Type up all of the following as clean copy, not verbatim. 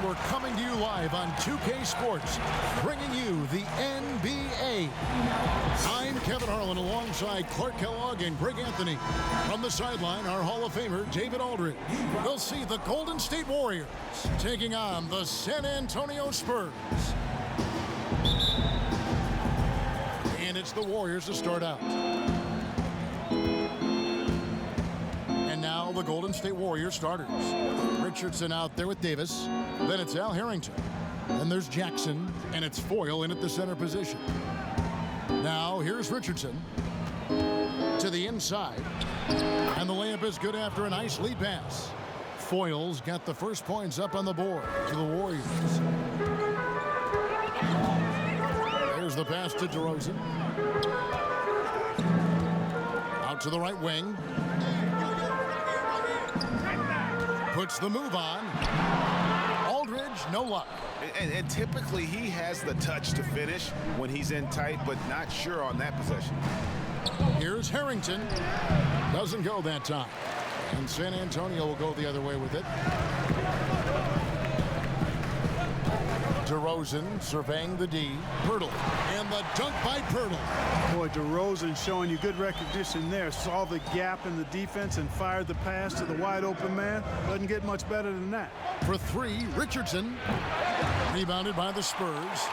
we're coming to you live on 2K Sports, bringing you the NBA. I'm Kevin Harlan alongside Clark Kellogg and Greg Anthony. From the sideline, our Hall of Famer, David Aldridge. We'll see the Golden State Warriors taking on the San Antonio Spurs. And it's the Warriors to start out. And now the Golden State Warriors starters. Richardson out there with Davis. Then it's Al Harrington. Then there's Jackson, and it's Foyle in at the center position. Now here's Richardson to the inside. And the layup is good after a nice lead pass. Foyle's got the first points up on the board to the Warriors. There's the pass to DeRozan. Out to the right wing. Puts the move on. Aldridge, no luck. And typically he has the touch to finish when he's in tight, but not sure on that possession. Here's Harrington. Doesn't go that time. And San Antonio will go the other way with it. DeRozan surveying the D. Pirtle. And the dunk by Pirtle. Boy, DeRozan showing you good recognition there. Saw the gap in the defense and fired the pass to the wide open man. Doesn't get much better than that. For three, Richardson. Rebounded by the Spurs.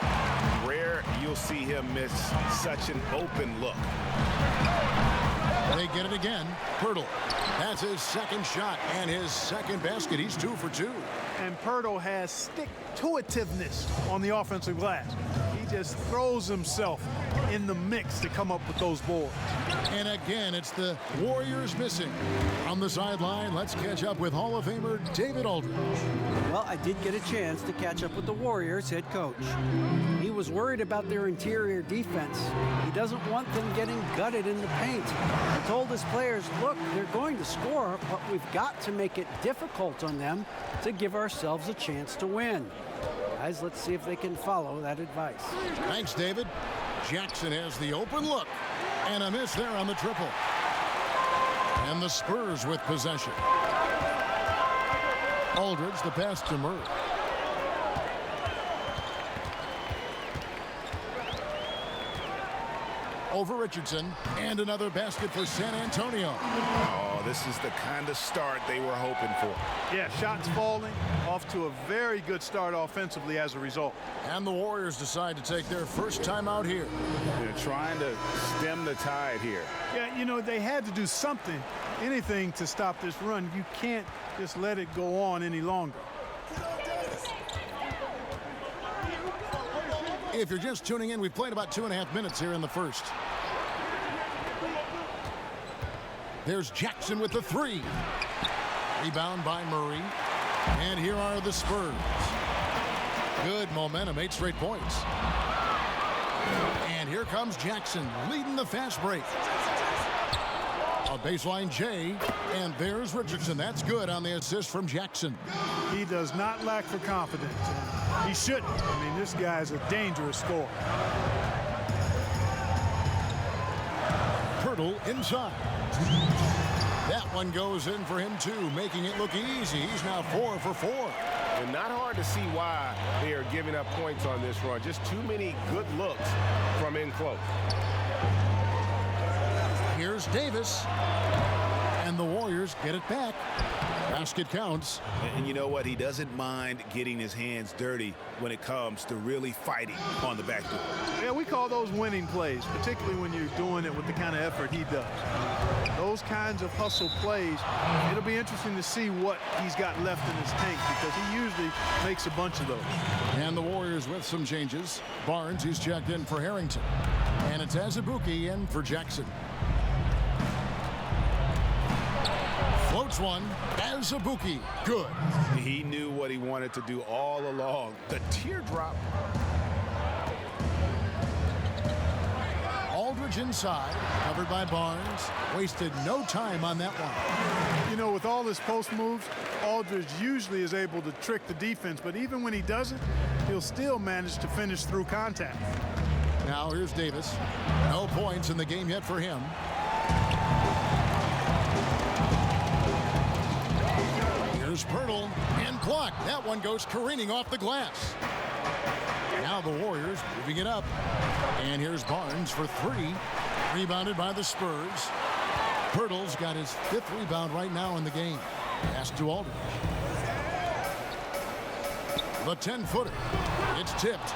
Rare you'll see him miss such an open look. They get it again. Pirtle. That's his second shot and his second basket. He's 2 for 2. And Pirtle has stick-to-itiveness on the offensive glass. He just throws himself in the mix to come up with those boards. And again, it's the Warriors missing. On the sideline, let's catch up with Hall of Famer David Aldridge. Well, I did get a chance to catch up with the Warriors head coach. He was worried about their interior defense. He doesn't want them getting gutted in the paint. He told his players, look, they're going to score, but we've got to make it difficult on them to give ourselves a chance to win. Guys, let's see if they can follow that advice. Thanks, David. Jackson has the open look. And a miss there on the triple. And the Spurs with possession. Aldridge, the pass to Murray. Over Richardson. And another basket for San Antonio. Oh, this is the kind of start they were hoping for. Yeah, shots falling. Off to a very good start offensively as a result. And the Warriors decide to take their first time out here. They're trying to stem the tide here. Yeah, you know, they had to do something, anything to stop this run. You can't just let it go on any longer. If you're just tuning in, we've played about 2.5 minutes here in the first. There's Jackson with the three. Rebound by Murray. And here are the Spurs. Good momentum, 8 straight points. And here comes Jackson leading the fast break. A baseline J, and there's Richardson. That's good on the assist from Jackson. He does not lack for confidence. He shouldn't. I mean, this guy's a dangerous scorer. Pirtle inside. That one goes in for him too, making it look easy. He's now 4 for 4. And not hard to see why they are giving up points on this run. Just too many good looks from in close. Here's Davis. And the Warriors get it back. Basket counts. And you know what? He doesn't mind getting his hands dirty when it comes to really fighting on the backdoor. Yeah, we call those winning plays, particularly when you're doing it with the kind of effort he does. Those kinds of hustle plays, it'll be interesting to see what he's got left in his tank because he usually makes a bunch of those. And the Warriors with some changes. Barnes, he's checked in for Harrington. And it's Azubuike in for Jackson. Floats one. Azubuike. Good. He knew what he wanted to do all along. The teardrop. Aldridge inside, covered by Barnes. Wasted no time on that one. You know, with all his post moves, Aldridge usually is able to trick the defense, but even when he doesn't, he'll still manage to finish through contact. Now here's Davis. No points in the game yet for him. Here's Pirtle and blocked. That one goes careening off the glass. Now the Warriors moving it up. And here's Barnes for three. Rebounded by the Spurs. Pirtle's got his 5th rebound right now in the game. Pass to Aldridge. The 10-footer. It's tipped.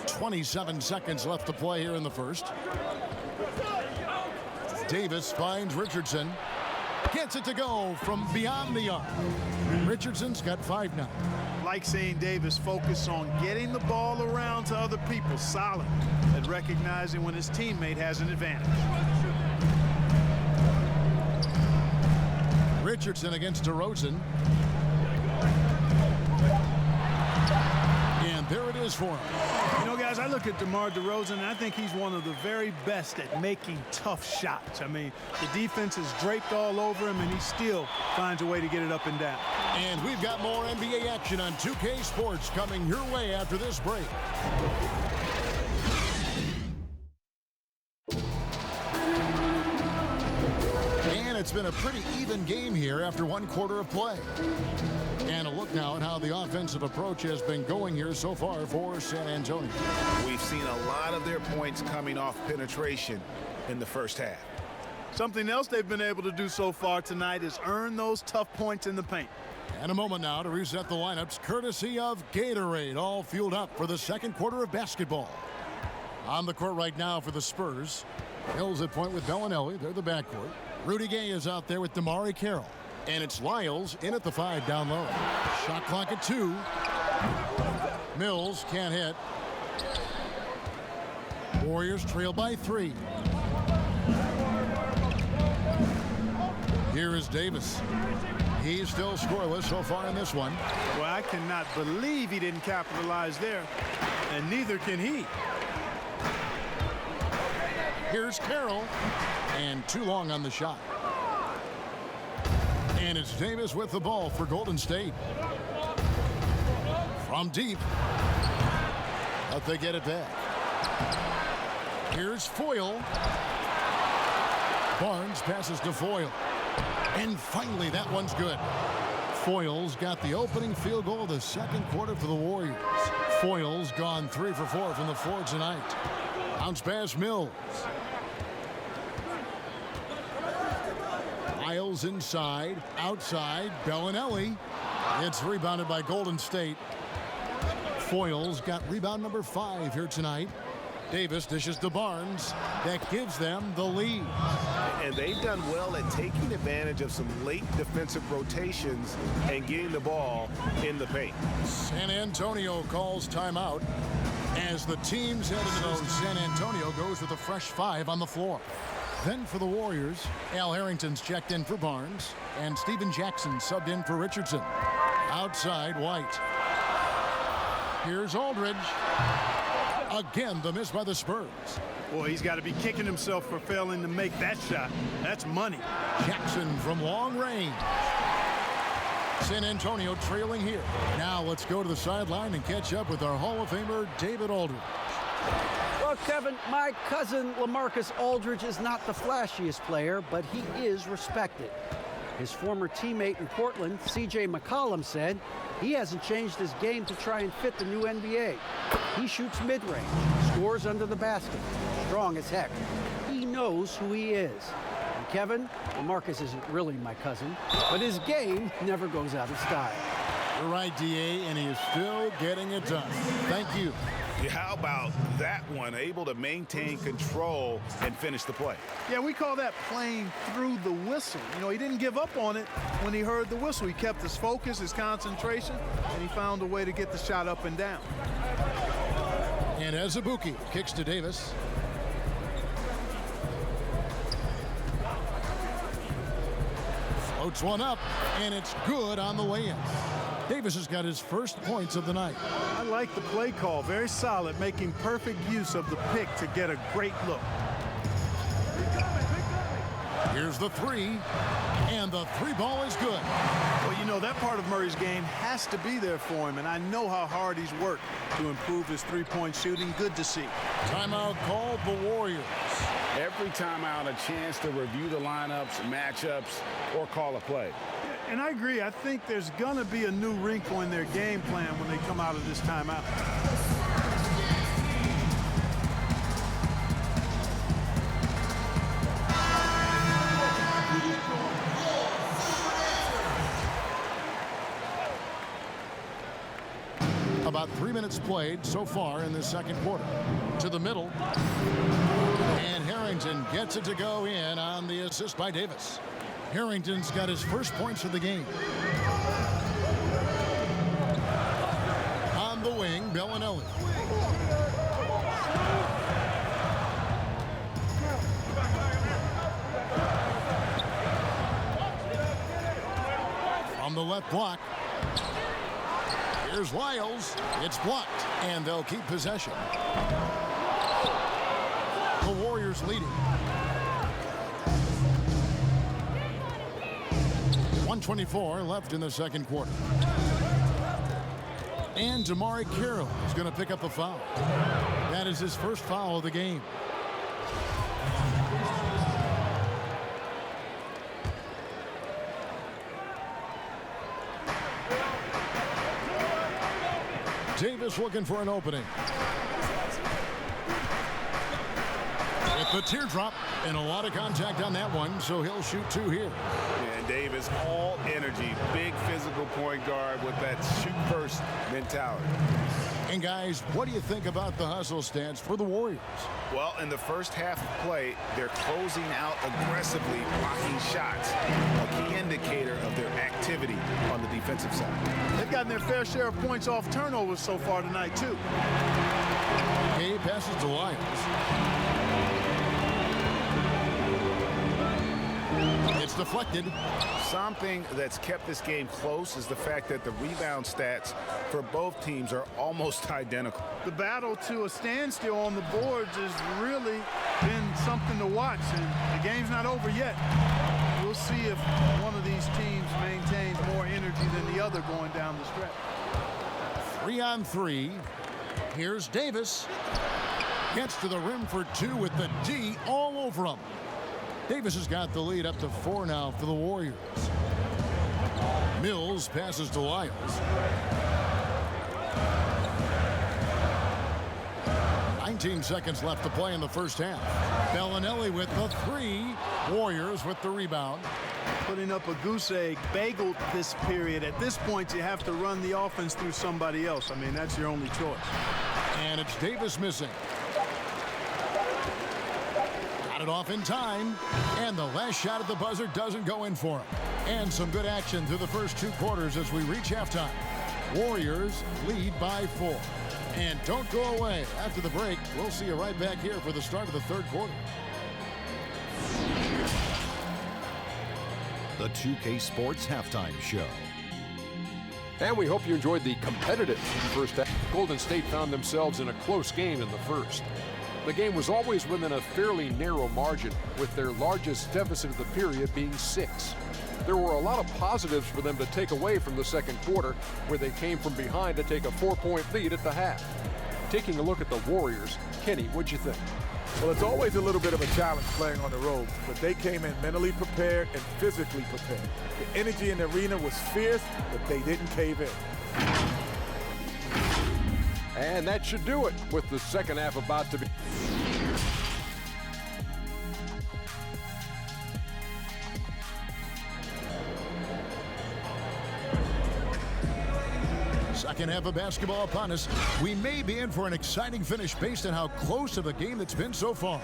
27 seconds left to play here in the first. Davis finds Richardson. Gets it to go from beyond the arc. Richardson's got 5 now. Like seeing Davis focus on getting the ball around to other people, solid at recognizing when his teammate has an advantage. Richardson against DeRozan. And there it is for him. You know, guys, I look at DeMar DeRozan, and I think he's one of the very best at making tough shots. I mean, the defense is draped all over him, and he still finds a way to get it up and down. And we've got more NBA action on 2K Sports coming your way after this break. And it's been a pretty even game here after 1 quarter of play. And a look now at how the offensive approach has been going here so far for San Antonio. We've seen a lot of their points coming off penetration in the first half. Something else they've been able to do so far tonight is earn those tough points in the paint. And a moment now to reset the lineups courtesy of Gatorade, all fueled up for the 2nd quarter of basketball. On the court right now for the Spurs. Mills at point with Bellinelli. They're the backcourt. Rudy Gay is out there with Damari Carroll. And it's Lyles in at the 5 down low. Shot clock at 2. Mills can't hit. Warriors trail by 3. Here is Davis. He's still scoreless so far in this one. Well, I cannot believe he didn't capitalize there, and neither can he. Here's Carroll, and too long on the shot. And it's Davis with the ball for Golden State. From deep. But they get it back. Here's Foyle. Barnes passes to Foyle. And finally, that one's good. Foyle's got the opening field goal of the 2nd quarter for the Warriors. Foyle's gone 3 for 4 from the floor tonight. Bounce pass Mills. Lyles inside, outside, Bellinelli. It's rebounded by Golden State. Foyle's got rebound number 5 here tonight. Davis dishes to Barnes. That gives them the lead. And they've done well at taking advantage of some late defensive rotations and getting the ball in the paint. San Antonio calls timeout as the teams head into those. San Antonio goes with a fresh 5 on the floor. Then for the Warriors, Al Harrington's checked in for Barnes, and Steven Jackson subbed in for Richardson. Outside, White. Here's Aldridge. Again, the miss by the Spurs. Boy, he's got to be kicking himself for failing to make that shot. That's money. Jackson from long range. San Antonio trailing here. Now let's go to the sideline and catch up with our Hall of Famer, David Aldridge. Well, Kevin, my cousin LaMarcus Aldridge is not the flashiest player, but he is respected. His former teammate in Portland, C.J. McCollum, said he hasn't changed his game to try and fit the new NBA. He shoots mid-range, scores under the basket, strong as heck. He knows who he is. And Kevin, LaMarcus isn't really my cousin, but his game never goes out of style. You're right, D.A., and he is still getting it done. Thank you. Yeah, how about that one? Able to maintain control and finish the play. Yeah, we call that playing through the whistle. You know, he didn't give up on it when he heard the whistle. He kept his focus, his concentration, and he found a way to get the shot up and down. And Azubuike kicks to Davis. Floats one up, and it's good on the way in. Davis has got his first points of the night. I like the play call. Very solid, making perfect use of the pick to get a great look. Here's the 3, and the 3 ball is good. Well, you know, that part of Murray's game has to be there for him, and I know how hard he's worked to improve his three-point shooting. Good to see. Timeout called the Warriors. Every time out, a chance to review the lineups, matchups, or call a play. And I agree. I think there's going to be a new wrinkle in their game plan when they come out of this timeout. About 3 minutes played so far in the second quarter. To the middle. And Harrington gets it to go in on the assist by Davis. Harrington's got his first points of the game. On the wing, Bellinelli. From the left block. Here's Lyles. It's blocked, and they'll keep possession. The Warriors leading. 1:24 left in the second quarter. And Damari Carroll is going to pick up the foul. That is his first foul of the game. Davis looking for an opening. With the teardrop and a lot of contact on that one, so he'll shoot two here. And Davis, all energy, big physical point guard with that shoot-first mentality. And guys, what do you think about the hustle stats for the Warriors? Well, in the first half of play, they're closing out aggressively, blocking shots, a key indicator of their activity on the defensive side. They've gotten their fair share of points off turnovers so far tonight, too. Gay passes to Lyles. It's deflected. Something that's kept this game close is the fact that the rebound stats for both teams are almost identical. The battle to a standstill on the boards has really been something to watch, and the game's not over yet. We'll see if one of these teams maintains more energy than the other going down the stretch. 3-on-3. Here's Davis. Gets to the rim for two with the D all over him. Davis has got the lead up to 4 now for the Warriors. Mills passes to Lyles. "19 seconds left to play in the first half. Bellinelli with the three. Warriors with the rebound. Putting up a goose egg, bageled this period. At this point, you have to run the offense through somebody else. I mean, that's your only choice. And it's Davis missing. Got it off in time, and the last shot at the buzzer doesn't go in for him. And some good action through the first 2 quarters as we reach halftime. Warriors lead by 4. And don't go away. After the break, we'll see you right back here for the start of the third quarter. The 2K Sports Halftime Show. And we hope you enjoyed the competitive first half. Golden State found themselves in a close game in the first. The game was always within a fairly narrow margin, with their largest deficit of the period being 6. There were a lot of positives for them to take away from the second quarter, where they came from behind to take a 4-point lead at the half. Taking a look at the Warriors, Kenny, what'd you think? Well, it's always a little bit of a challenge playing on the road, but they came in mentally prepared and physically prepared. The energy in the arena was fierce, but they didn't cave in. And that should do it with the second half about to be. Second half of basketball upon us. We may be in for an exciting finish based on how close to the game it's been so far.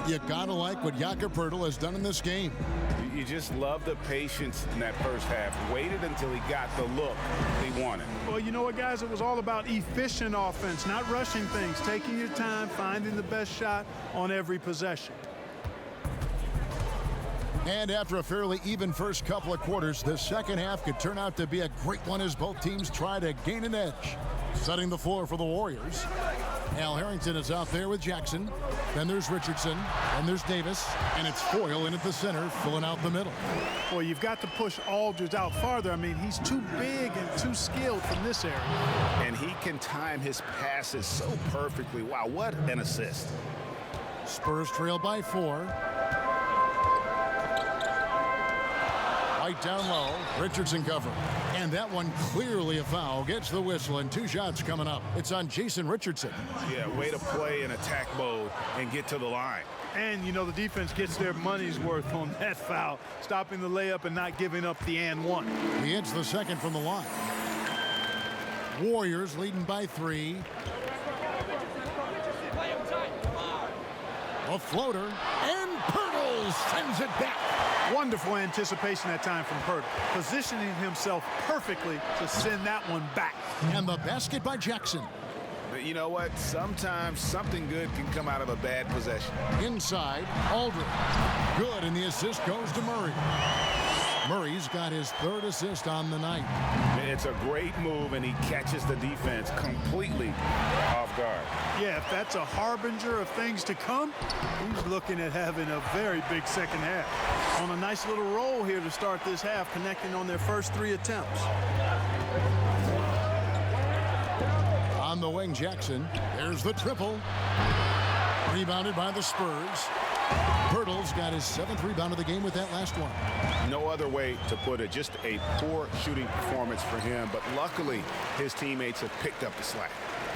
You gotta like what Jakob Poeltl has done in this game. You just love the patience in that first half. Waited until he got the look he wanted. Well, you know what, guys? It was all about efficient offense, not rushing things, taking your time, finding the best shot on every possession. And after a fairly even first couple of quarters, the second half could turn out to be a great one as both teams try to gain an edge. Setting the floor for the Warriors. Al Harrington is out there with Jackson. Then there's Richardson. And there's Davis. And it's Foyle in at the center, filling out the middle. Well, you've got to push Aldridge out farther. I mean, he's too big and too skilled from this area. And he can time his passes so perfectly. Wow, what an assist. Spurs trail by 4. White down low. Richardson cover. And that one clearly a foul. Gets the whistle, and 2 shots coming up. It's on Jason Richardson. Yeah, way to play in attack mode and get to the line. And, you know, the defense gets their money's worth on that foul, stopping the layup and not giving up the and one. He hits the second from the line. Warriors leading by 3. A floater, and Pirtle sends it back. Wonderful anticipation that time from Pirtle, positioning himself perfectly to send that one back. And the basket by Jackson. But you know what? Sometimes something good can come out of a bad possession. Inside, Aldridge. Good, and the assist goes to Murray. Murray's got his 3rd assist on the night. It's a great move, and he catches the defense completely off guard. Yeah, if that's a harbinger of things to come, he's looking at having a very big second half. On a nice little roll here to start this half, connecting on their first 3 attempts. On the wing, Jackson. There's the triple. Rebounded by the Spurs. Pirtle's got his 7th rebound of the game with that last one. No other way to put it. Just a poor shooting performance for him, but luckily his teammates have picked up the slack.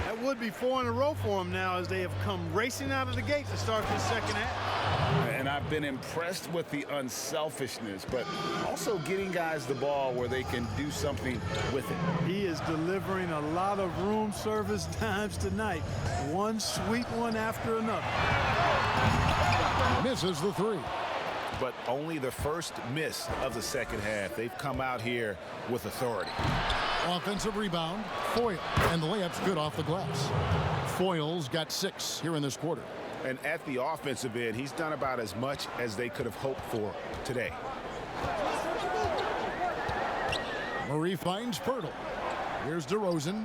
That would be 4 in a row for him now as they have come racing out of the gate to start this second half. And I've been impressed with the unselfishness, but also getting guys the ball where they can do something with it. He is delivering a lot of room service times tonight. One sweet one after another. Misses the 3. But only the first miss of the second half. They've come out here with authority. Offensive rebound, Foyle, and the layup's good off the glass. Foyle's got 6 here in this quarter. And at the offensive end, he's done about as much as they could have hoped for today. Murray finds Pirtle. Here's DeRozan.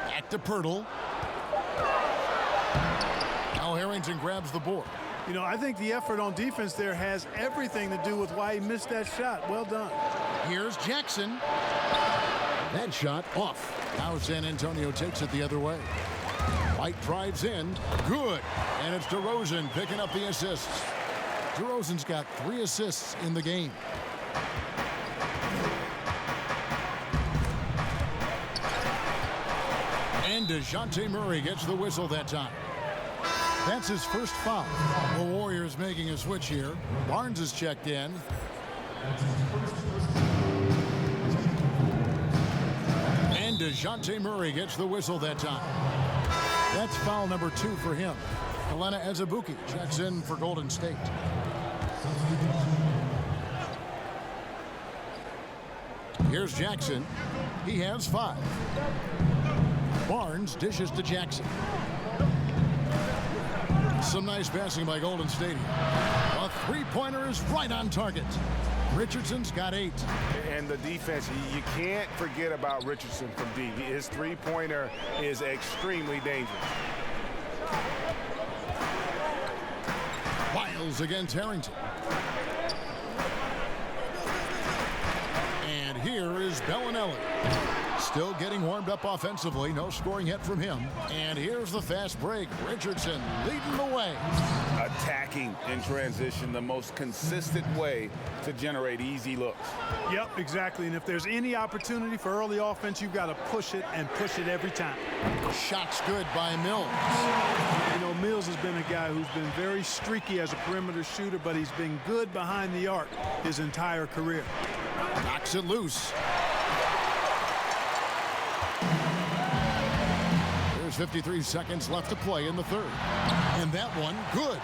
Back to Pirtle. Now Harrington grabs the board. You know, I think the effort on defense there has everything to do with why he missed that shot. Well done. Here's Jackson. That shot off. Now San Antonio takes it the other way. White drives in. Good. And it's DeRozan picking up the assists. DeRozan's got 3 assists in the game. And DeJounte Murray gets the whistle that time. That's his first foul. The Warriors making a switch here. Barnes is checked in. And DeJounte Murray gets the whistle that time. That's foul number 2 for him. Helena Azubuike checks in for Golden State. Here's Jackson. He has 5. Barnes dishes to Jackson. Some nice passing by Golden State. A 3-pointer is right on target. Richardson's got 8. And the defense, you can't forget about Richardson from D. His 3-pointer is extremely dangerous. Wiles against Harrington. And here is Bellinelli. Still getting warmed up offensively. No scoring yet from him. And here's the fast break. Richardson leading the way. Attacking in transition, the most consistent way to generate easy looks. Yep, exactly. And if there's any opportunity for early offense, you've got to push it and push it every time. Shots good by Mills. You know, Mills has been a guy who's been very streaky as a perimeter shooter, but he's been good behind the arc his entire career. Knocks it loose. There's 53 seconds left to play in the 3rd. And that one, good.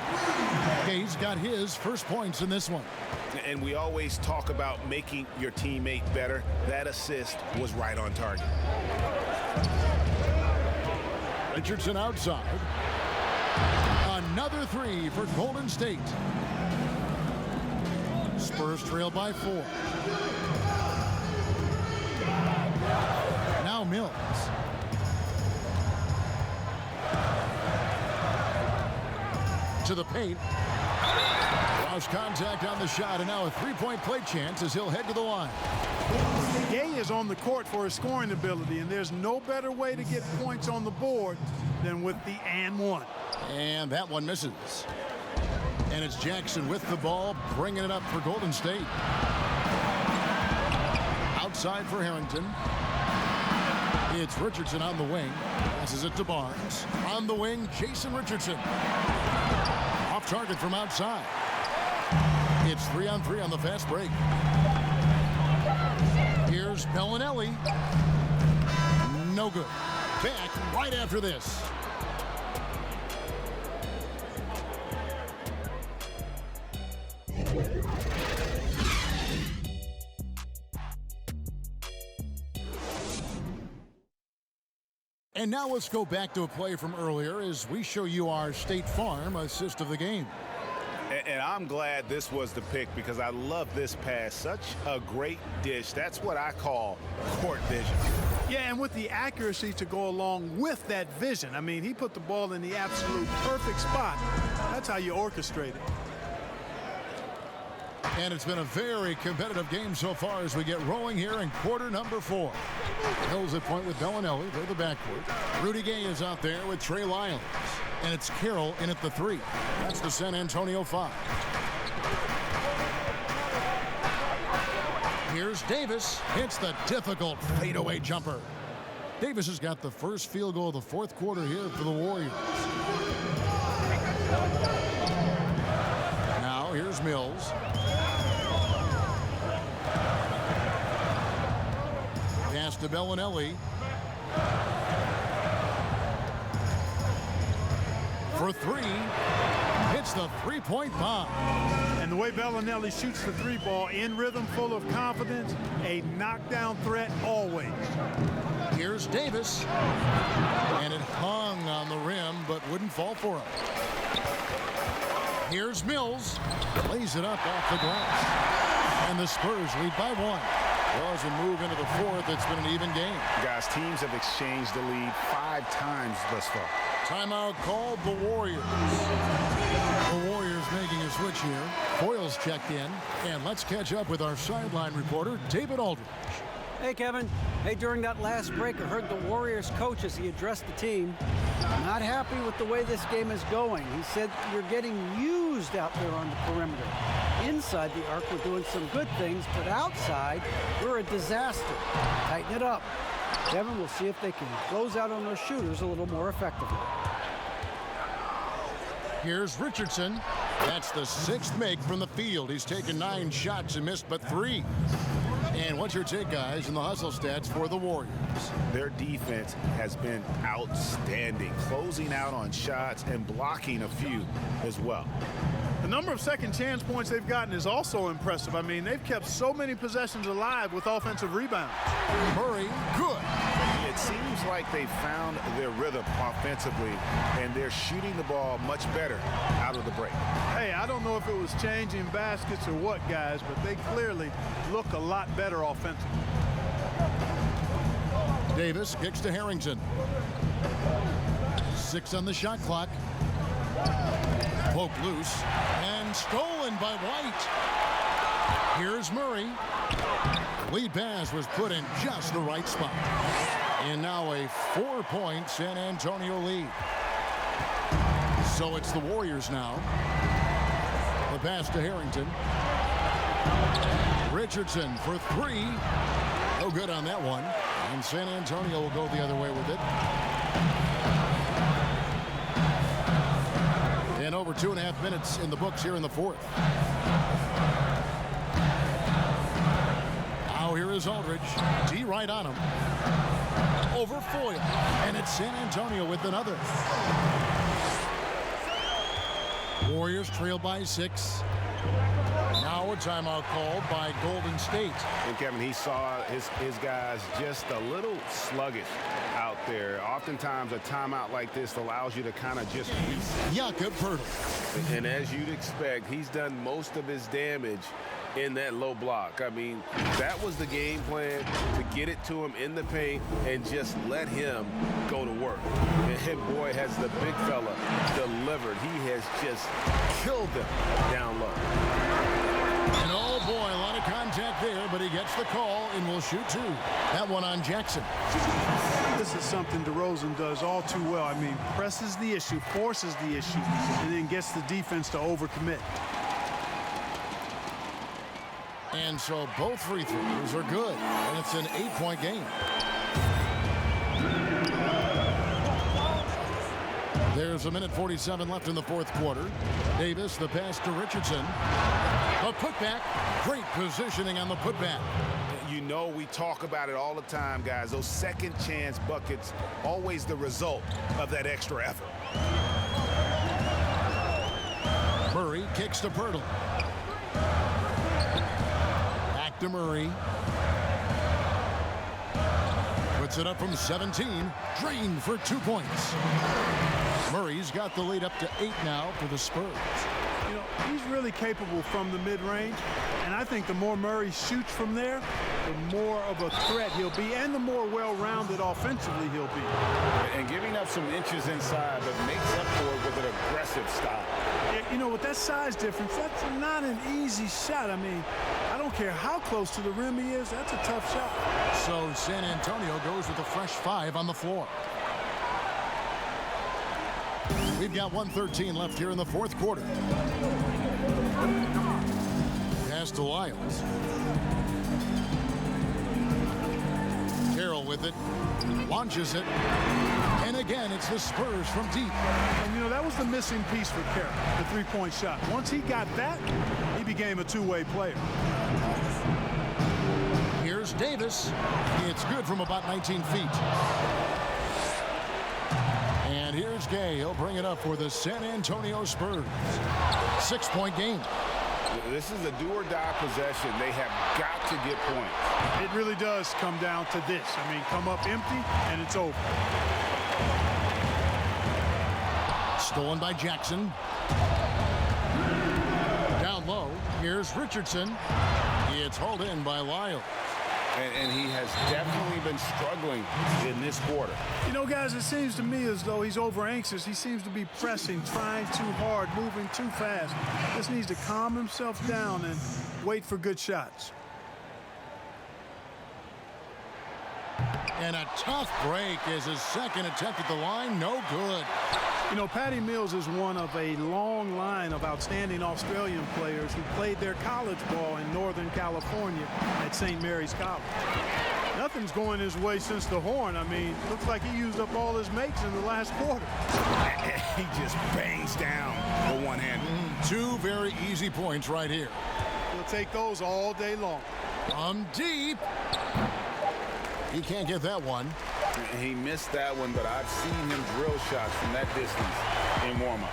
Gay's got his first points in this one. And we always talk about making your teammate better. That assist was right on target. Richardson outside. Another 3 for Golden State. Spurs trail by 4. Now Mills. To the paint. Lost contact on the shot, and now a 3-point play chance as he'll head to the line. Gay is on the court for his scoring ability, and there's no better way to get points on the board than with the and one. And that one misses. And it's Jackson with the ball, bringing it up for Golden State. Outside for Harrington. It's Richardson on the wing. Passes it to Barnes. On the wing, Jason Richardson. Off target from outside. It's 3-on-3 on the fast break. Here's Bellinelli. No good. Back right after this. And now let's go back to a play from earlier as we show you our State Farm assist of the game. And I'm glad this was the pick because I love this pass. Such a great dish. That's what I call court vision. Yeah, and with the accuracy to go along with that vision. I mean, he put the ball in the absolute perfect spot. That's how you orchestrate it. And it's been a very competitive game so far as we get rolling here in quarter number 4. Hills at point with Bellinelli. They're the backcourt. Rudy Gay is out there with Trey Lyons. And it's Carroll in at the 3. That's the San Antonio 5. Here's Davis. Hits the difficult fadeaway jumper. Davis has got the first field goal of the fourth quarter here for the Warriors. Now here's Mills. Pass to Bellinelli. For 3. Hits the three-point bomb. And the way Bellinelli shoots the 3 ball, in rhythm, full of confidence, a knockdown threat always. Here's Davis. And it hung on the rim, but wouldn't fall for him. Here's Mills. Lays it up off the glass. And the Spurs lead by 1. Well, as we move into the fourth, it's been an even game. Guys, teams have exchanged the lead 5 times thus far. Timeout called the Warriors. The Warriors making a switch here. Foyle's checked in. And let's catch up with our sideline reporter, David Aldridge. Hey, Kevin. Hey, during that last break, I heard the Warriors coach as he addressed the team. Not happy with the way this game is going. He said you're getting used out there on the perimeter. Inside the arc, we're doing some good things, but outside, we're a disaster. Tighten it up. Kevin, we'll see if they can close out on those shooters a little more effectively. Here's Richardson. That's the 6th make from the field. He's taken 9 shots and missed but 3. And what's your take, guys, in the hustle stats for the Warriors? Their defense has been outstanding, closing out on shots and blocking a few as well. The number of second chance points they've gotten is also impressive. I mean, they've kept so many possessions alive with offensive rebounds. Murray, good. It seems like they found their rhythm offensively, and they're shooting the ball much better out of the break. Hey, I don't know if it was changing baskets or what, guys, but they clearly look a lot better offensively. Davis kicks to Harrington. 6 on the shot clock. Poked loose and stolen by White. Here's Murray. Lead pass was put in just the right spot. And now a 4-point San Antonio lead. So it's the Warriors now. The pass to Harrington. Richardson for 3. No good on that one. And San Antonio will go the other way with it. And over 2.5 minutes in the books here in the fourth. Now here is Aldridge. D right on him. Over Foyle. And it's San Antonio with another. Warriors trail by 6. Now a timeout called by Golden State. And Kevin, he saw his guys just a little sluggish out there. Oftentimes a timeout like this allows you to kind of just reset. Jakob Poeltl. And as you'd expect, he's done most of his damage in that low block. I mean, that was the game plan, to get it to him in the paint and just let him go to work. And boy, has the big fella delivered. He has just killed them down low. And oh boy, a lot of contact there, but he gets the call and will shoot two. That one on Jackson. This is something DeRozan does all too well. I mean, presses the issue, forces the issue, and then gets the defense to overcommit. And so both free throws are good, and it's an 8-point game. There's 1:47 left in the fourth quarter. Davis, the pass to Richardson. A putback. Great positioning on the putback. You know, we talk about it all the time, guys. Those second chance buckets, always the result of that extra effort. Murray kicks to Pirtle. Back to Murray. Puts it up from 17. Drained for 2 points. Murray's got the lead up to 8 now for the Spurs. You know, he's really capable from the mid-range, and I think the more Murray shoots from there, the more of a threat he'll be, and the more well-rounded offensively he'll be. And giving up some inches inside, but makes up for it with an aggressive style. Yeah, you know, with that size difference, that's not an easy shot. I mean, I don't care how close to the rim he is, that's a tough shot. So San Antonio goes with a fresh 5 on the floor. We've got 1:13 left here in the fourth quarter. Pass to Lyles. Carroll with it. Launches it. And again, it's the Spurs from deep. And, you know, that was the missing piece for Carroll, the three-point shot. Once he got that, he became a two-way player. Here's Davis. It's good from about 19 feet. And here's Gay. He'll bring it up for the San Antonio Spurs. 6-point game. This is a do-or-die possession. They have got to get points. It really does come down to this. I mean, come up empty, and it's over. Stolen by Jackson. Down low. Here's Richardson. It's hauled in by Lyles. And he has definitely been struggling in this quarter. You know, guys, it seems to me as though he's over-anxious. He seems to be pressing, trying too hard, moving too fast. Just needs to calm himself down and wait for good shots. And a tough break is his second attempt at the line. No good. You know, Patty Mills is one of a long line of outstanding Australian players who played their college ball in Northern California at St. Mary's College. Nothing's going his way since the horn. I mean, looks like he used up all his makes in the last quarter. He just bangs down the one-hander. 2 very easy points right here. He'll take those all day long. From deep. He can't get that one. He missed that one, but I've seen him drill shots from that distance in warm-up.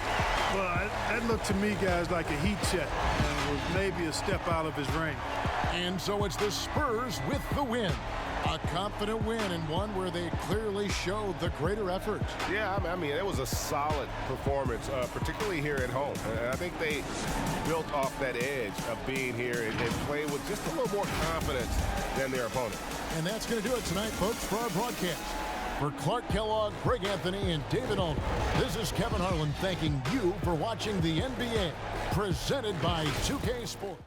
Well, that looked to me, guys, like a heat check, and was maybe a step out of his range. And so it's the Spurs with the win. A confident win, and one where they clearly showed the greater effort. Yeah, I mean, it was a solid performance, particularly here at home. And I think they built off that edge of being here and playing with just a little more confidence than their opponent. And that's going to do it tonight, folks, for our broadcast. For Clark Kellogg, Greg Anthony, and David Alden, this is Kevin Harlan thanking you for watching the NBA, presented by 2K Sports.